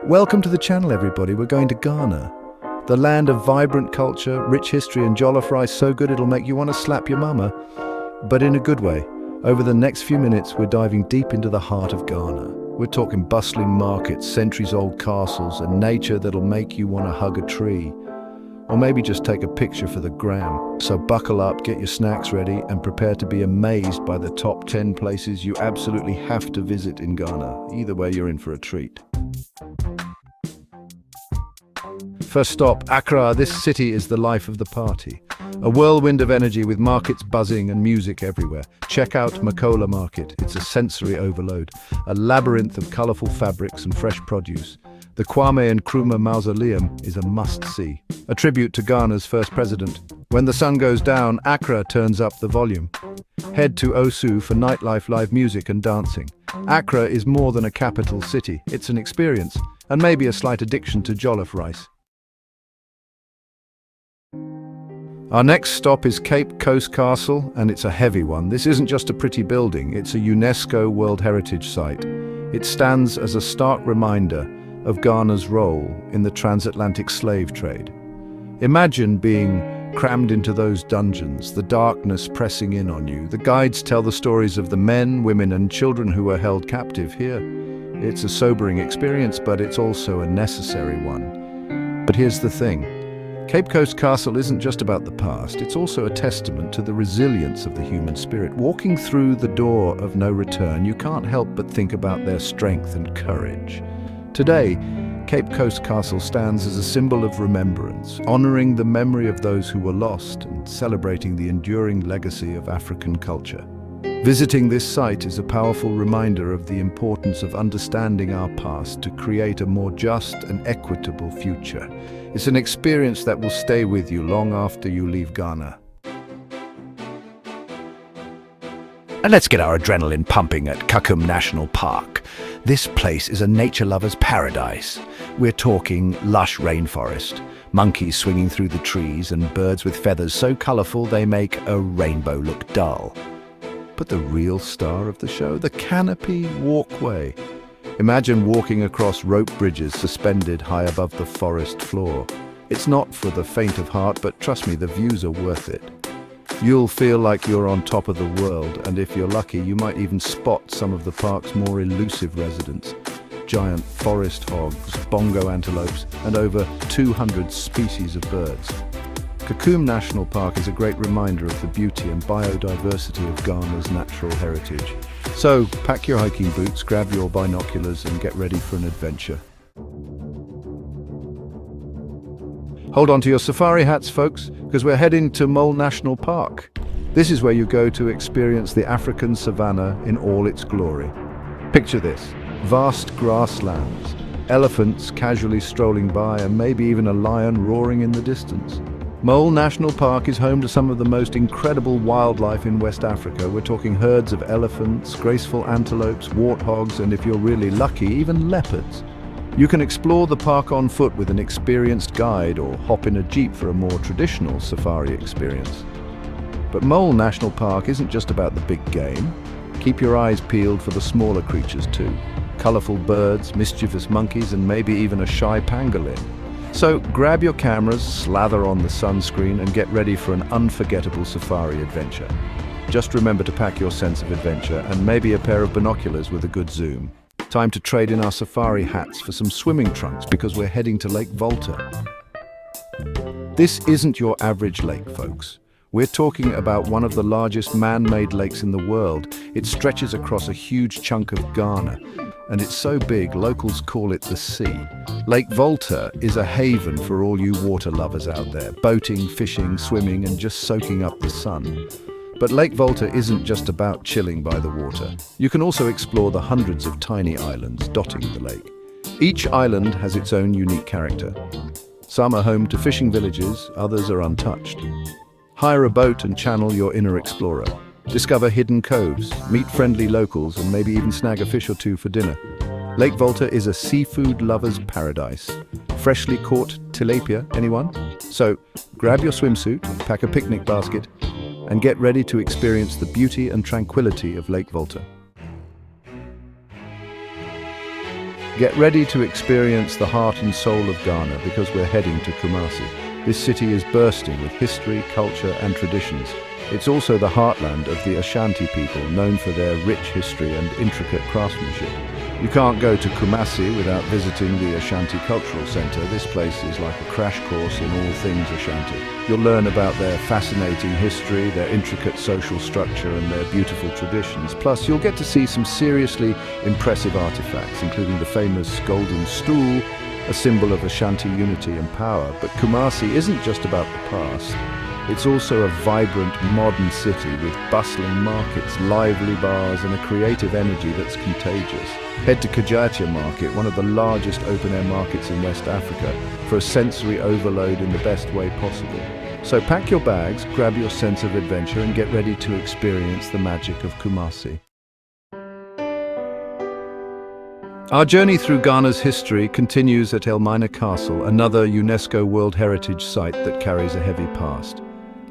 Welcome to the channel, everybody. We're going to Ghana, the land of vibrant culture, rich history, and jollof rice so good it'll make you want to slap your mama, but in a good way. Over the next few minutes, we're diving deep into the heart of Ghana. We're talking bustling markets, centuries-old castles, and nature that'll make you want to hug a tree. Or maybe just take a picture for the gram. So buckle up, get your snacks ready, and prepare to be amazed by the top 10 places you absolutely have to visit in Ghana. Either way, you're in for a treat. First stop, Accra. This city is the life of the party. A whirlwind of energy with markets buzzing and music everywhere. Check out Makola Market. It's a sensory overload. A labyrinth of colorful fabrics and fresh produce. The Kwame Nkrumah Mausoleum is a must-see. A tribute to Ghana's first president. When the sun goes down, Accra turns up the volume. Head to Osu for nightlife, live music and dancing. Accra is more than a capital city. It's an experience, and maybe a slight addiction to jollof rice. Our next stop is Cape Coast Castle, and it's a heavy one. This isn't just a pretty building, it's a UNESCO World Heritage Site. It stands as a stark reminder of Ghana's role in the transatlantic slave trade. Imagine being crammed into those dungeons, the darkness pressing in on you. The guides tell the stories of the men, women, and children who were held captive here. It's a sobering experience, but it's also a necessary one. But here's the thing. Cape Coast Castle isn't just about the past, it's also a testament to the resilience of the human spirit. Walking through the door of no return, you can't help but think about their strength and courage. Today, Cape Coast Castle stands as a symbol of remembrance, honoring the memory of those who were lost and celebrating the enduring legacy of African culture. Visiting this site is a powerful reminder of the importance of understanding our past to create a more just and equitable future. It's an experience that will stay with you long after you leave Ghana. And let's get our adrenaline pumping at Kakum National Park. This place is a nature lover's paradise. We're talking lush rainforest, monkeys swinging through the trees, and birds with feathers so colorful they make a rainbow look dull. But the real star of the show, the canopy walkway. Imagine walking across rope bridges suspended high above the forest floor. It's not for the faint of heart, but trust me, the views are worth it. You'll feel like you're on top of the world, and if you're lucky, you might even spot some of the park's more elusive residents. Giant forest hogs, bongo antelopes, and over 200 species of birds. Kakum National Park is a great reminder of the beauty and biodiversity of Ghana's natural heritage. So, pack your hiking boots, grab your binoculars, and get ready for an adventure. Hold on to your safari hats, folks, because we're heading to Mole National Park. This is where you go to experience the African savanna in all its glory. Picture this: vast grasslands, elephants casually strolling by, and maybe even a lion roaring in the distance. Mole National Park is home to some of the most incredible wildlife in West Africa. We're talking herds of elephants, graceful antelopes, warthogs, and if you're really lucky, even leopards. You can explore the park on foot with an experienced guide or hop in a jeep for a more traditional safari experience. But Mole National Park isn't just about the big game. Keep your eyes peeled for the smaller creatures too. Colorful birds, mischievous monkeys, and maybe even a shy pangolin. So grab your cameras, slather on the sunscreen, and get ready for an unforgettable safari adventure. Just remember to pack your sense of adventure and maybe a pair of binoculars with a good zoom. Time to trade in our safari hats for some swimming trunks because we're heading to Lake Volta. This isn't your average lake, folks. We're talking about one of the largest man-made lakes in the world. It stretches across a huge chunk of Ghana, and it's so big, locals call it the sea. Lake Volta is a haven for all you water lovers out there, boating, fishing, swimming, and just soaking up the sun. But Lake Volta isn't just about chilling by the water. You can also explore the hundreds of tiny islands dotting the lake. Each island has its own unique character. Some are home to fishing villages, others are untouched. Hire a boat and channel your inner explorer. Discover hidden coves, meet friendly locals, and maybe even snag a fish or two for dinner. Lake Volta is a seafood lover's paradise. Freshly caught tilapia, anyone? So grab your swimsuit, pack a picnic basket, and get ready to experience the beauty and tranquility of Lake Volta. Get ready to experience the heart and soul of Ghana because we're heading to Kumasi. This city is bursting with history, culture and traditions. It's also the heartland of the Ashanti people, known for their rich history and intricate craftsmanship. You can't go to Kumasi without visiting the Ashanti Cultural Center. This place is like a crash course in all things Ashanti. You'll learn about their fascinating history, their intricate social structure and their beautiful traditions. Plus, you'll get to see some seriously impressive artifacts, including the famous golden stool, a symbol of Ashanti unity and power. But Kumasi isn't just about the past. It's also a vibrant, modern city with bustling markets, lively bars and a creative energy that's contagious. Head to Kajatia Market, one of the largest open-air markets in West Africa, for a sensory overload in the best way possible. So pack your bags, grab your sense of adventure and get ready to experience the magic of Kumasi. Our journey through Ghana's history continues at Elmina Castle, another UNESCO World Heritage Site that carries a heavy past.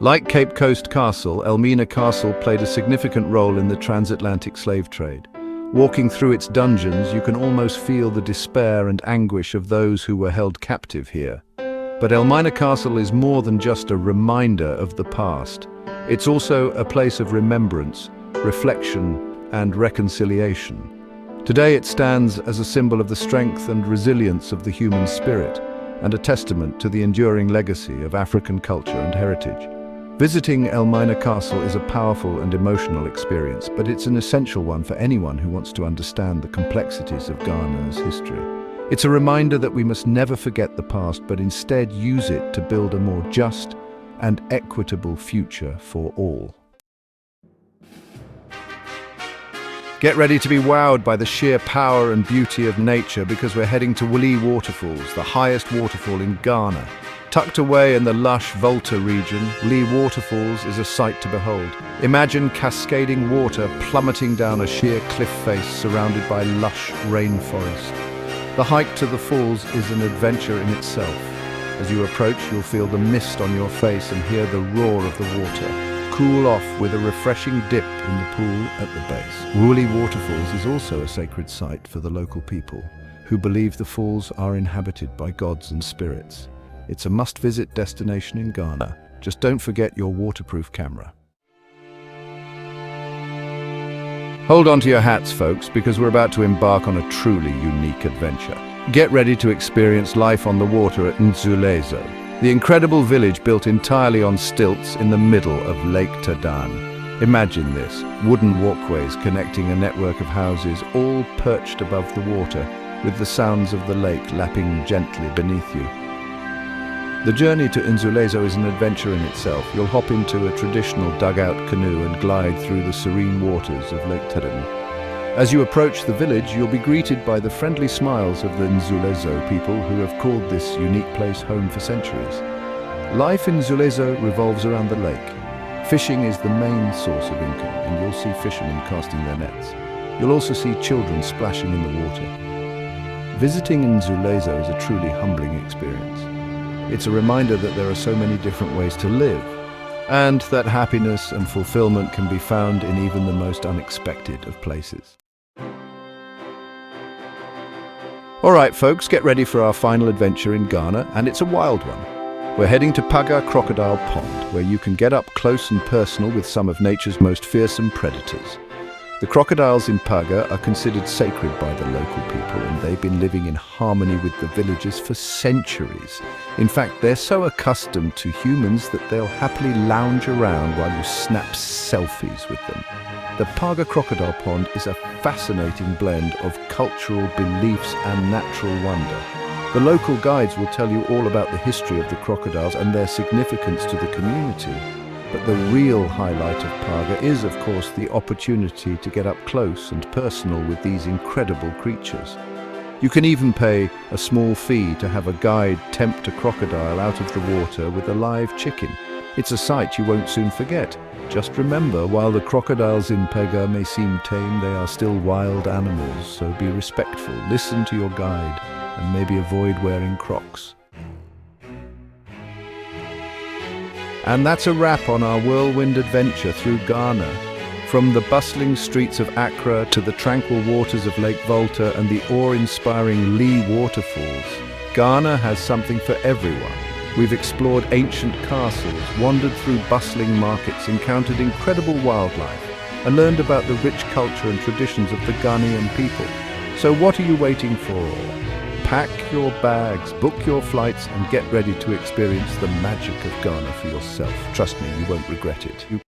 Like Cape Coast Castle, Elmina Castle played a significant role in the transatlantic slave trade. Walking through its dungeons, you can almost feel the despair and anguish of those who were held captive here. But Elmina Castle is more than just a reminder of the past. It's also a place of remembrance, reflection, and reconciliation. Today it stands as a symbol of the strength and resilience of the human spirit, and a testament to the enduring legacy of African culture and heritage. Visiting Elmina Castle is a powerful and emotional experience, but it's an essential one for anyone who wants to understand the complexities of Ghana's history. It's a reminder that we must never forget the past, but instead use it to build a more just and equitable future for all. Get ready to be wowed by the sheer power and beauty of nature because we're heading to Wuli Waterfalls, the highest waterfall in Ghana. Tucked away in the lush Volta region, Wuli Waterfalls is a sight to behold. Imagine cascading water plummeting down a sheer cliff face surrounded by lush rainforest. The hike to the falls is an adventure in itself. As you approach, you'll feel the mist on your face and hear the roar of the water. Cool off with a refreshing dip in the pool at the base. Wuli Waterfalls is also a sacred site for the local people, who believe the falls are inhabited by gods and spirits. It's a must-visit destination in Ghana. Just don't forget your waterproof camera. Hold on to your hats, folks, because we're about to embark on a truly unique adventure. Get ready to experience life on the water at Nzulezo, the incredible village built entirely on stilts in the middle of Lake Tadan. Imagine this, wooden walkways connecting a network of houses, all perched above the water, with the sounds of the lake lapping gently beneath you. The journey to Nzulezo is an adventure in itself. You'll hop into a traditional dugout canoe and glide through the serene waters of Lake Tadan. As you approach the village, you'll be greeted by the friendly smiles of the Nzulezo people who have called this unique place home for centuries. Life in Nzulezo revolves around the lake. Fishing is the main source of income, and you'll see fishermen casting their nets. You'll also see children splashing in the water. Visiting Nzulezo is a truly humbling experience. It's a reminder that there are so many different ways to live, and that happiness and fulfillment can be found in even the most unexpected of places. All right, folks, get ready for our final adventure in Ghana, and it's a wild one. We're heading to Paga Crocodile Pond, where you can get up close and personal with some of nature's most fearsome predators. The crocodiles in Paga are considered sacred by the local people, and they've been living in harmony with the villagers for centuries. In fact, they're so accustomed to humans that they'll happily lounge around while you snap selfies with them. The Paga Crocodile Pond is a fascinating blend of cultural beliefs and natural wonder. The local guides will tell you all about the history of the crocodiles and their significance to the community. But the real highlight of Paga is, of course, the opportunity to get up close and personal with these incredible creatures. You can even pay a small fee to have a guide tempt a crocodile out of the water with a live chicken. It's a sight you won't soon forget. Just remember, while the crocodiles in Paga may seem tame, they are still wild animals, so be respectful, listen to your guide, and maybe avoid wearing Crocs. And that's a wrap on our whirlwind adventure through Ghana. From the bustling streets of Accra to the tranquil waters of Lake Volta and the awe-inspiring Lee waterfalls, Ghana has something for everyone. We've explored ancient castles, wandered through bustling markets, encountered incredible wildlife, and learned about the rich culture and traditions of the Ghanaian people. So what are you waiting for? Pack your bags, book your flights, and get ready to experience the magic of Ghana for yourself. Trust me, you won't regret it.